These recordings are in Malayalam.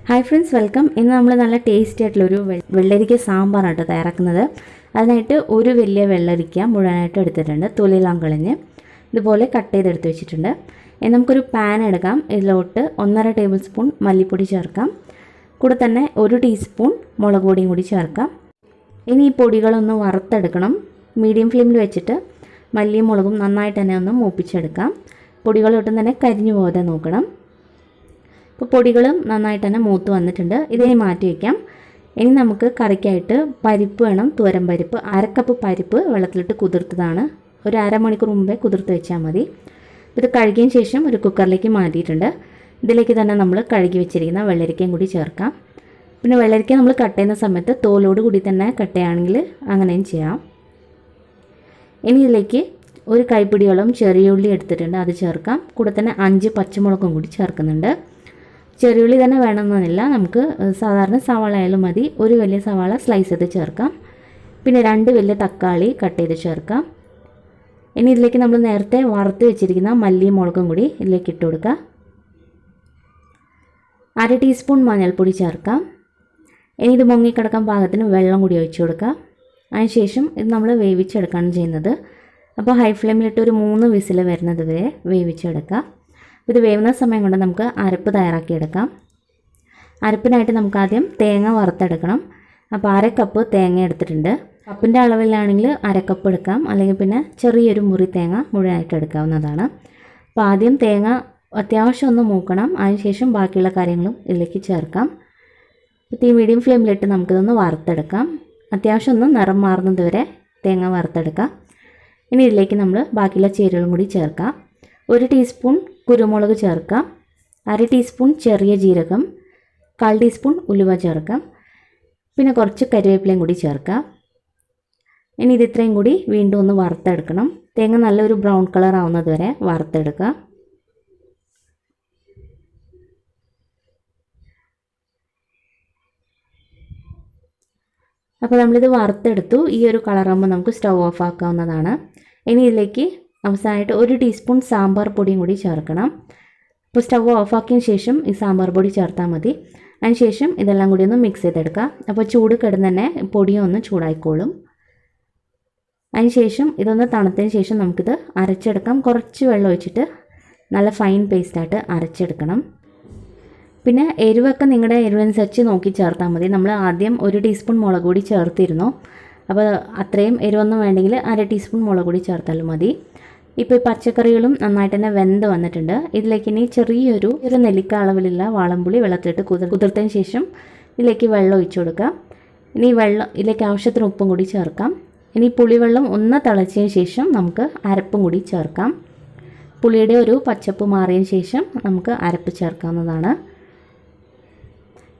Hi friends, welcome. ഇന്ന് നമ്മൾ നല്ല ടേസ്റ്റി ആയിട്ടുള്ളൊരു വെള്ളരിക്ക സാമ്പാറാണ് തയ്യാറാക്കുന്നത്. അതിനായിട്ട് ഒരു വലിയ വെള്ളരിക്ക മുഴുവനായിട്ട് എടുത്തിട്ടുണ്ട്. തൊലിയെല്ലാം കളഞ്ഞ് ഇതുപോലെ കട്ട് ചെയ്തെടുത്ത് വെച്ചിട്ടുണ്ട്. ഇനി നമുക്കൊരു പാൻ എടുക്കാം. ഇതിലോട്ട് 1.5 ടേബിൾ സ്പൂൺ മല്ലിപ്പൊടി ചേർക്കാം. കൂടെ തന്നെ 1 ടീസ്പൂൺ മുളക് പൊടിയും കൂടി ചേർക്കാം. ഇനി ഈ പൊടികളൊന്ന് വറുത്തെടുക്കണം. മീഡിയം ഫ്ലെയിമിൽ വെച്ചിട്ട് മല്ലിയും മുളകും നന്നായിട്ട് തന്നെ ഒന്ന് മൂപ്പിച്ചെടുക്കാം. പൊടികളൊട്ടും തന്നെ കരിഞ്ഞു പോകാതെ നോക്കണം. ഇപ്പോൾ പൊടികളും നന്നായിട്ട് തന്നെ മൂത്ത് വന്നിട്ടുണ്ട്. ഇതിനെ മാറ്റി വയ്ക്കാം. ഇനി നമുക്ക് കറിക്കായിട്ട് പരിപ്പ് വേണം. തുവരം പരിപ്പ് 1/2 കപ്പ് പരിപ്പ് വെള്ളത്തിലിട്ട് കുതിർത്തതാണ്. ഒരു അരമണിക്കൂർ മുമ്പേ കുതിർത്ത് വെച്ചാൽ മതി. ഇത് കഴുകിയതിന് ശേഷം ഒരു കുക്കറിലേക്ക് മാറ്റിയിട്ടുണ്ട്. ഇതിലേക്ക് തന്നെ നമ്മൾ കഴുകി വെച്ചിരിക്കുന്ന വെള്ളരിക്കയും കൂടി ചേർക്കാം. പിന്നെ വെള്ളരിക്ക നമ്മൾ കട്ട് ചെയ്യുന്ന സമയത്ത് തോലോട് കൂടി തന്നെ കട്ട് ചെയ്യുകയാണെങ്കിൽ അങ്ങനെയും ചെയ്യാം. ഇനി ഇതിലേക്ക് ഒരു കൈപ്പിടിയോളം ചെറിയ ഉള്ളി എടുത്തിട്ടുണ്ട്, അത് ചേർക്കാം. കൂടെ തന്നെ 5 പച്ചമുളകും കൂടി ചേർക്കുന്നുണ്ട്. ചെറിയുള്ളി തന്നെ വേണമെന്നില്ല, നമുക്ക് സാധാരണ സവാള ആയാലും മതി. ഒരു വലിയ സവാള സ്ലൈസ് ചെയ്ത് ചേർക്കാം. പിന്നെ 2 വലിയ തക്കാളി കട്ട് ചെയ്ത് ചേർക്കാം. ഇനി ഇതിലേക്ക് നമ്മൾ നേരത്തെ വറുത്ത് വെച്ചിരിക്കുന്ന മല്ലിയും മുളകും കൂടി ഇതിലേക്ക് ഇട്ട് കൊടുക്കുക. 1/2 ടീസ്പൂൺ മഞ്ഞൾപ്പൊടി ചേർക്കാം. ഇനി ഇത് മുങ്ങിക്കിടക്കാൻ പാകത്തിന് വെള്ളം കൂടി ഒഴിച്ചു കൊടുക്കുക. അതിനുശേഷം ഇത് നമ്മൾ വേവിച്ചെടുക്കുകയാണ് ചെയ്യുന്നത്. അപ്പോൾ ഹൈ ഫ്ലെയിമിലിട്ട് ഒരു 3 വിസിൽ വരുന്നത് വരെ വേവിച്ചെടുക്കുക. ഇത് വേവുന്ന സമയം കൊണ്ട് നമുക്ക് അരപ്പ് തയ്യാറാക്കിയെടുക്കാം. അരപ്പിനായിട്ട് നമുക്ക് ആദ്യം തേങ്ങ വറുത്തെടുക്കണം. അപ്പോൾ 1/2 കപ്പ് തേങ്ങ എടുത്തിട്ടുണ്ട്. കപ്പിൻ്റെ അളവിലാണെങ്കിൽ 1/2 കപ്പ് എടുക്കാം, അല്ലെങ്കിൽ പിന്നെ ചെറിയൊരു മുറി തേങ്ങ മുഴുവനായിട്ട് എടുക്കാവുന്നതാണ്. അപ്പോൾ ആദ്യം തേങ്ങ അത്യാവശ്യം ഒന്ന് മൂക്കണം. അതിനുശേഷം ബാക്കിയുള്ള കാര്യങ്ങളും ഇതിലേക്ക് ചേർക്കാം. തീ മീഡിയം ഫ്ലെയിമിലിട്ട് നമുക്കിതൊന്ന് വറുത്തെടുക്കാം. അത്യാവശ്യം ഒന്ന് നിറം മാറുന്നത് വരെ തേങ്ങ വറുത്തെടുക്കാം. ഇനി ഇതിലേക്ക് നമ്മൾ ബാക്കിയുള്ള ചേരുവകളും കൂടി ചേർക്കാം. 1 ടീസ്പൂൺ കുരുമുളക് ചേർക്കാം. 1/2 ടീസ്പൂൺ ചെറിയ ജീരകം, 1/4 ടീസ്പൂൺ ഉലുവ ചേർക്കാം. പിന്നെ കുറച്ച് കരിവേപ്പിലയും കൂടി ചേർക്കാം. ഇനി ഇത് ഇത്രയും കൂടി വീണ്ടും ഒന്ന് വറുത്തെടുക്കണം. തേങ്ങ നല്ലൊരു ബ്രൗൺ കളർ ആവുന്നത് വരെ വറുത്തെടുക്കുക. അപ്പോൾ നമ്മളിത് വറുത്തെടുത്തു. ഈ ഒരു കളറാകുമ്പോൾ നമുക്ക് സ്റ്റൗ ഓഫ് ആക്കാവുന്നതാണ്. ഇനി ഇതിലേക്ക് അവസാനമായിട്ട് 1 ടീസ്പൂൺ സാമ്പാർ പൊടിയും കൂടി ചേർക്കണം. അപ്പോൾ സ്റ്റൗ ഓഫാക്കിയതിന് ശേഷം ഈ സാമ്പാർ പൊടി ചേർത്താൽ മതി. അതിനുശേഷം ഇതെല്ലാം കൂടി ഒന്ന് മിക്സ് ചെയ്തെടുക്കുക. അപ്പോൾ ചൂട് കിടന്ന് തന്നെ പൊടിയും ഒന്ന് ചൂടായിക്കോളും. അതിനുശേഷം ഇതൊന്ന് തണുത്തതിന് ശേഷം നമുക്കിത് അരച്ചെടുക്കാം. കുറച്ച് വെള്ളം ഒഴിച്ചിട്ട് നല്ല ഫൈൻ പേസ്റ്റായിട്ട് അരച്ചെടുക്കണം. പിന്നെ എരിവൊക്കെ നിങ്ങളുടെ എരിവനുസരിച്ച് നോക്കി ചേർത്താൽ മതി. നമ്മൾ ആദ്യം 1 ടീസ്പൂൺ മുളക് പൊടി ചേർത്തിരുന്നു. അപ്പോൾ അത്രയും എരിവൊന്നും വേണ്ടെങ്കിൽ 1/2 ടീസ്പൂൺ മുളക് പൊടി ചേർത്താലും മതി. ഇപ്പോൾ ഈ പച്ചക്കറികളും നന്നായിട്ട് തന്നെ വെന്ത് വന്നിട്ടുണ്ട്. ഇതിലേക്ക് ഇനി ചെറിയൊരു നെല്ലിക്ക അളവിലുള്ള വാളംപുളി വെള്ളത്തിലിട്ട് കുതിർത്തതിന് ശേഷം ഇതിലേക്ക് വെള്ളം ഒഴിച്ചു കൊടുക്കുക. ഇനി ഇതിലേക്ക് ആവശ്യത്തിന് ഉപ്പും കൂടി ചേർക്കാം. ഇനി പുളിവെള്ളം ഒന്ന് തിളച്ചതിന് ശേഷം നമുക്ക് അരപ്പും കൂടി ചേർക്കാം. പുളിയുടെ ഒരു പച്ചപ്പ് മാറിയതിന് ശേഷം നമുക്ക് അരപ്പ് ചേർക്കാവുന്നതാണ്.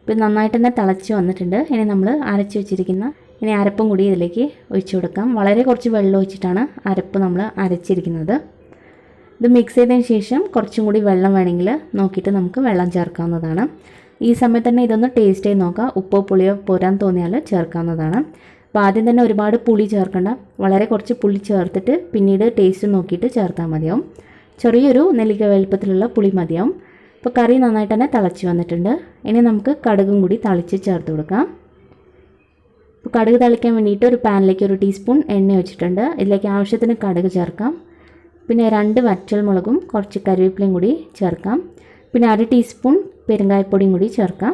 ഇപ്പം നന്നായിട്ട് തന്നെ തിളച്ച് വന്നിട്ടുണ്ട്. ഇനി നമ്മൾ അരച്ച് വെച്ചിരിക്കുന്ന അരപ്പും കൂടി ഇതിലേക്ക് ഒഴിച്ചു കൊടുക്കാം. വളരെ കുറച്ച് വെള്ളം ഒഴിച്ചിട്ടാണ് അരപ്പ് നമ്മൾ അരച്ചിരിക്കുന്നത്. ഇത് മിക്സ് ചെയ്തതിന് ശേഷം കുറച്ചും കൂടി വെള്ളം വേണമെങ്കിൽ നോക്കിയിട്ട് നമുക്ക് വെള്ളം ചേർക്കാവുന്നതാണ്. ഈ സമയത്ത് തന്നെ ഇതൊന്ന് ടേസ്റ്റ് ചെയ്ത് നോക്കാം. ഉപ്പോ പുളിയോ പോരാൻ തോന്നിയാൽ ചേർക്കാവുന്നതാണ്. അപ്പോൾ ആദ്യം തന്നെ ഒരുപാട് പുളി ചേർക്കണ്ട. വളരെ കുറച്ച് പുളി ചേർത്തിട്ട് പിന്നീട് ടേസ്റ്റ് നോക്കിയിട്ട് ചേർത്താൽ മതിയാവും. ചെറിയൊരു നെല്ലിക്ക വലുപ്പത്തിലുള്ള പുളി മതിയാവും. ഇപ്പോൾ കറി നന്നായിട്ട് തന്നെ തിളച്ച് വന്നിട്ടുണ്ട്. ഇനി നമുക്ക് കടുകും കൂടി തളിച്ച് ചേർത്ത് കൊടുക്കാം. ഇപ്പോൾ കടുക് തളിക്കാൻ വേണ്ടിയിട്ട് ഒരു പാനിലേക്ക് 1 ടീസ്പൂൺ എണ്ണ വെച്ചിട്ടുണ്ട്. ഇതിലേക്ക് ആവശ്യത്തിന് കടുക് ചേർക്കാം. പിന്നെ 2 വറ്റൽമുളകും കുറച്ച് കരിവേപ്പിലയും കൂടി ചേർക്കാം. പിന്നെ 1/2 ടീസ്പൂൺ പെരുങ്കായപ്പൊടിയും കൂടി ചേർക്കാം.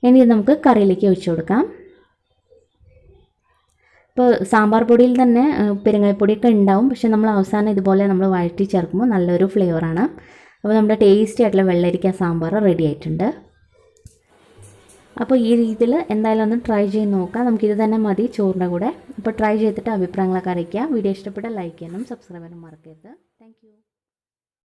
ഇനി ഇത് നമുക്ക് കറിയിലേക്ക് ഒഴിച്ചു കൊടുക്കാം. ഇപ്പോൾ സാമ്പാർ പൊടിയിൽ തന്നെ പെരുങ്കായപ്പൊടിയൊക്കെ ഉണ്ടാവും, പക്ഷേ നമ്മൾ അവസാനം ഇതുപോലെ നമ്മൾ വഴറ്റി ചേർക്കുമ്പോൾ നല്ലൊരു ഫ്ലേവറാണ്. അപ്പോൾ നമ്മുടെ ടേസ്റ്റി ആയിട്ടുള്ള വെള്ളരിക്ക സാമ്പാർ റെഡി ആയിട്ടുണ്ട്. അപ്പോൾ ഈ രീതിയിൽ എന്തായാലും ഒന്ന് ട്രൈ ചെയ്ത് നോക്കാം. നമുക്കിത് തന്നെ മതി ചോറിൻ്റെ കൂടെ. അപ്പോൾ ട്രൈ ചെയ്തിട്ട് അഭിപ്രായങ്ങളൊക്കെ അറിയിക്കുക. വീഡിയോ ഇഷ്ടപ്പെട്ടാൽ ലൈക്ക് ചെയ്യാനും സബ്സ്ക്രൈബ് ചെയ്യാനും മറക്കരുത്.